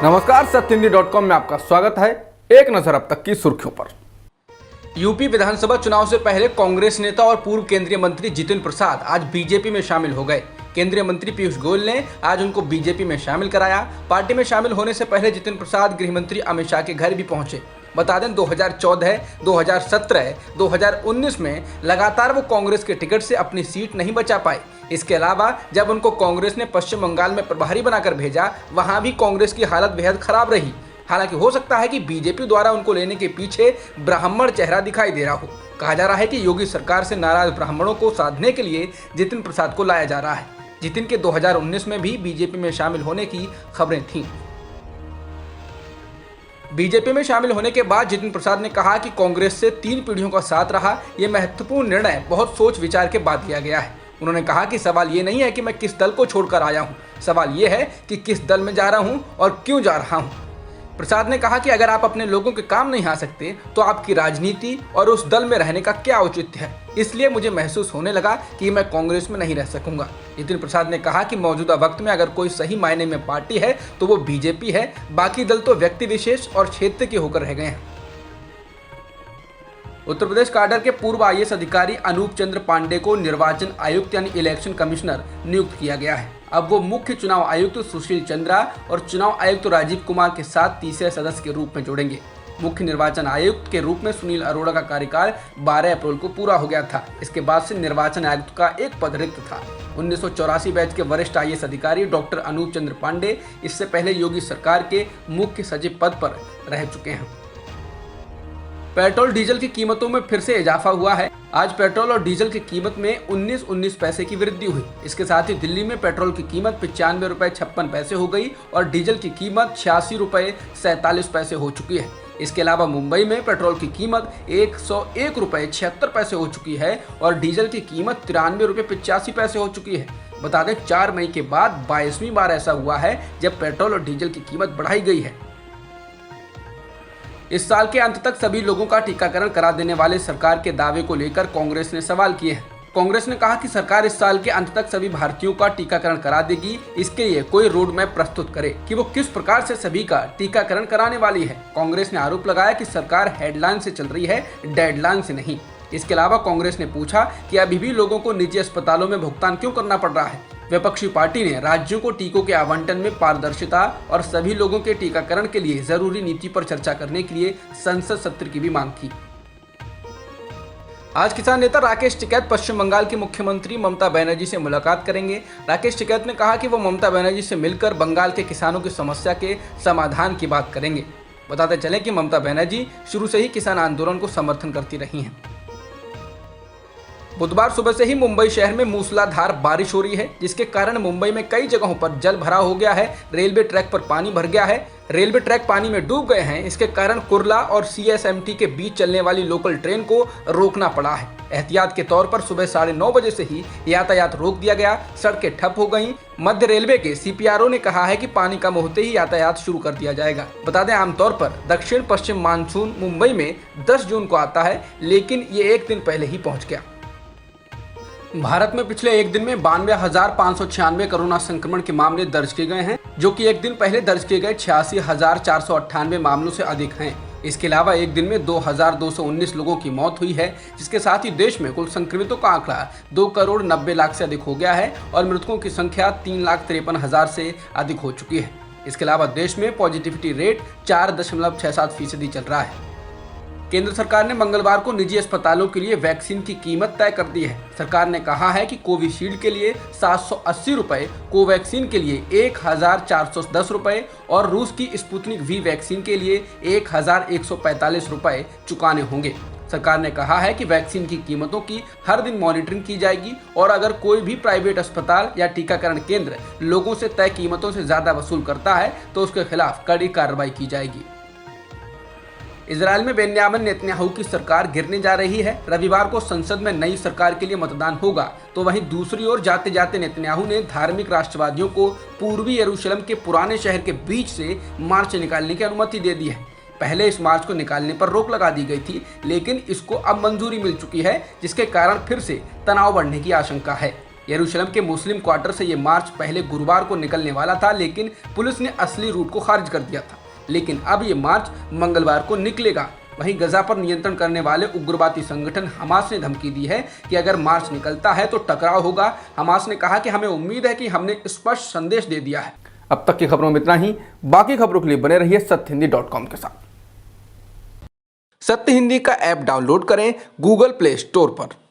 नमस्कार, सत्यहिंदी.com में आपका स्वागत है। एक नजर अब तक की सुर्खियों पर। यूपी विधानसभा चुनाव से पहले कांग्रेस नेता और पूर्व केंद्रीय मंत्री जितिन प्रसाद आज बीजेपी में शामिल हो गए। केंद्रीय मंत्री पीयूष गोयल ने आज उनको बीजेपी में शामिल कराया। पार्टी में शामिल होने से पहले जितिन प्रसाद गृह मंत्री अमित शाह के घर भी पहुंचे। बता दें 2014, 2017, 2019 में लगातार वो कांग्रेस के टिकट से अपनी सीट नहीं बचा पाए। इसके अलावा जब उनको कांग्रेस ने पश्चिम बंगाल में प्रभारी बनाकर भेजा, वहां भी कांग्रेस की हालत बेहद खराब रही। हालांकि हो सकता है कि बीजेपी द्वारा उनको लेने के पीछे ब्राह्मण चेहरा दिखाई दे रहा हो। कहा जा रहा है कि योगी सरकार से नाराज ब्राह्मणों को साधने के लिए जितिन प्रसाद को लाया जा रहा है। जितिन के 2019 में भी बीजेपी में शामिल होने की खबरें थीं। बीजेपी में शामिल होने के बाद जितिन प्रसाद ने कहा कि कांग्रेस से 3 पीढ़ियों का साथ रहा। ये महत्वपूर्ण निर्णय बहुत सोच विचार के बाद लिया गया है। उन्होंने कहा कि सवाल ये नहीं है कि मैं किस दल को छोड़कर आया हूं, सवाल ये है कि किस दल में जा रहा हूं और क्यों जा रहा हूं। प्रसाद ने कहा कि अगर आप अपने लोगों के काम नहीं आ सकते तो आपकी राजनीति और उस दल में रहने का क्या औचित्य है। इसलिए मुझे महसूस होने लगा कि मैं कांग्रेस में नहीं रह सकूंगा। जितिन प्रसाद ने कहा कि मौजूदा वक्त में अगर कोई सही मायने में पार्टी है तो वो बीजेपी है। बाकी दल तो व्यक्ति विशेष और क्षेत्र के होकर रह गए हैं। उत्तर प्रदेश काडर के पूर्व आईएएस अधिकारी अनूप चंद्र पांडे को निर्वाचन आयुक्त यानी इलेक्शन कमिश्नर नियुक्त किया गया है। अब वो मुख्य चुनाव आयुक्त सुशील चंद्रा और चुनाव आयुक्त राजीव कुमार के साथ तीसरे सदस्य के रूप में जोड़ेंगे। मुख्य निर्वाचन आयुक्त के रूप में सुनील अरोड़ा का कार्यकाल 12 अप्रैल को पूरा हो गया था। इसके बाद से निर्वाचन आयुक्त का एक पद रिक्त था। 1984 बैच के वरिष्ठ आईएएस अधिकारी डॉक्टर अनूप चंद्र पांडे इससे पहले योगी सरकार के मुख्य सचिव पद पर रह चुके हैं। पेट्रोल डीजल की कीमतों में फिर से इजाफा हुआ है। आज पेट्रोल और डीजल की कीमत में 19 पैसे की वृद्धि हुई। इसके साथ ही दिल्ली में पेट्रोल की कीमत 95 रुपए 56 पैसे हो गई और डीजल की कीमत 86 रुपए 47 पैसे हो चुकी है। इसके अलावा मुंबई में पेट्रोल की कीमत 101 रुपए 76 पैसे हो चुकी है और डीजल की कीमत 93 रुपए 85 पैसे हो चुकी है। बता दें 4 मई के बाद 22वीं बार ऐसा हुआ है जब पेट्रोल और डीजल की कीमत बढ़ाई गई है। इस साल के अंत तक सभी लोगों का टीकाकरण करा देने वाले सरकार के दावे को लेकर कांग्रेस ने सवाल किए हैं। कांग्रेस ने कहा कि सरकार इस साल के अंत तक सभी भारतीयों का टीकाकरण करा देगी। इसके लिए कोई रोड मैप प्रस्तुत करे कि वो किस प्रकार से सभी का टीकाकरण कराने वाली है। कांग्रेस ने आरोप लगाया कि सरकार हेडलाइन से चल रही है, डेडलाइन से नहीं। इसके अलावा कांग्रेस ने पूछा कि अभी भी लोगों को निजी अस्पतालों में भुगतान क्यों करना पड़ रहा है। विपक्षी पार्टी ने राज्यों को टीकों के आवंटन में पारदर्शिता और सभी लोगों के टीकाकरण के लिए जरूरी नीति पर चर्चा करने के लिए संसद सत्र की भी मांग की। आज किसान नेता राकेश टिकैत पश्चिम बंगाल की मुख्यमंत्री ममता बनर्जी से मुलाकात करेंगे। राकेश टिकैत ने कहा कि वो ममता बनर्जी से मिलकर बंगाल के किसानों की समस्या के समाधान की बात करेंगे। बताते चलें कि ममता बनर्जी शुरू से ही किसान आंदोलन को समर्थन करती रही हैं। बुधवार सुबह से ही मुंबई शहर में मूसलाधार बारिश हो रही है, जिसके कारण मुंबई में कई जगहों पर जल भराव हो गया है। रेलवे ट्रैक पर पानी भर गया है। रेलवे ट्रैक पानी में डूब गए हैं। इसके कारण कुर्ला और सीएसएमटी के बीच चलने वाली लोकल ट्रेन को रोकना पड़ा है। एहतियात के तौर पर सुबह 9:30 बजे से ही यातायात रोक दिया गया। सड़कें ठप हो गईं। मध्य रेलवे के सीपीआरओ ने कहा है कि पानी कम होते ही यातायात शुरू कर दिया जाएगा। बता दें आमतौर पर दक्षिण पश्चिम मानसून मुंबई में 10 जून को आता है, लेकिन ये एक दिन पहले ही पहुंच गया। भारत में पिछले एक दिन में 92,596 कोरोना संक्रमण के मामले दर्ज किए गए हैं, जो कि एक दिन पहले दर्ज किए गए 86,498 मामलों से अधिक हैं। इसके अलावा एक दिन में 2,219 लोगों की मौत हुई है, जिसके साथ ही देश में कुल संक्रमितों का आंकड़ा 2,90,00,000 से अधिक हो गया है और मृतकों की संख्या 3,53,000 से अधिक हो चुकी है। इसके अलावा देश में पॉजिटिविटी रेट 4.67% चल रहा है। केंद्र सरकार ने मंगलवार को निजी अस्पतालों के लिए वैक्सीन की कीमत तय कर दी है। सरकार ने कहा है कि कोविशील्ड के लिए 780 रुपए, कोवैक्सीन के लिए 1,410 रुपए और रूस की स्पुतनिक वी वैक्सीन के लिए 1,145 रुपए चुकाने होंगे। सरकार ने कहा है कि वैक्सीन की कीमतों की हर दिन मॉनिटरिंग की जाएगी और अगर कोई भी प्राइवेट अस्पताल या टीकाकरण केंद्र लोगों से तय कीमतों से ज्यादा वसूल करता है तो उसके खिलाफ कड़ी कार्रवाई की जाएगी। इजराइल में बेन्यामिन नेतन्याहू की सरकार गिरने जा रही है। रविवार को संसद में नई सरकार के लिए मतदान होगा, तो वहीं दूसरी ओर जाते जाते नेतन्याहू ने धार्मिक राष्ट्रवादियों को पूर्वी यरूशलेम के पुराने शहर के बीच से मार्च निकालने की अनुमति दे दी है। पहले इस मार्च को निकालने पर रोक लगा दी गई थी, लेकिन इसको अब मंजूरी मिल चुकी है, जिसके कारण फिर से तनाव बढ़ने की आशंका है। यरूशलेम के मुस्लिम क्वार्टर से ये मार्च पहले गुरुवार को निकलने वाला था, लेकिन पुलिस ने असली रूट को खारिज कर दिया था। लेकिन अब ये मार्च मंगलवार को निकलेगा। वहीं गजा पर नियंत्रण करने वाले उग्रवादी संगठन हमास ने धमकी दी है कि अगर मार्च निकलता है तो टकराव होगा। हमास ने कहा कि हमें उम्मीद है कि हमने स्पष्ट संदेश दे दिया है। अब तक की खबरों में इतना ही। बाकी खबरों के लिए बने रहिए सत्यहिंदी.com के साथ। सत्य हिंदी का ऐप डाउनलोड करें गूगल प्ले स्टोर पर।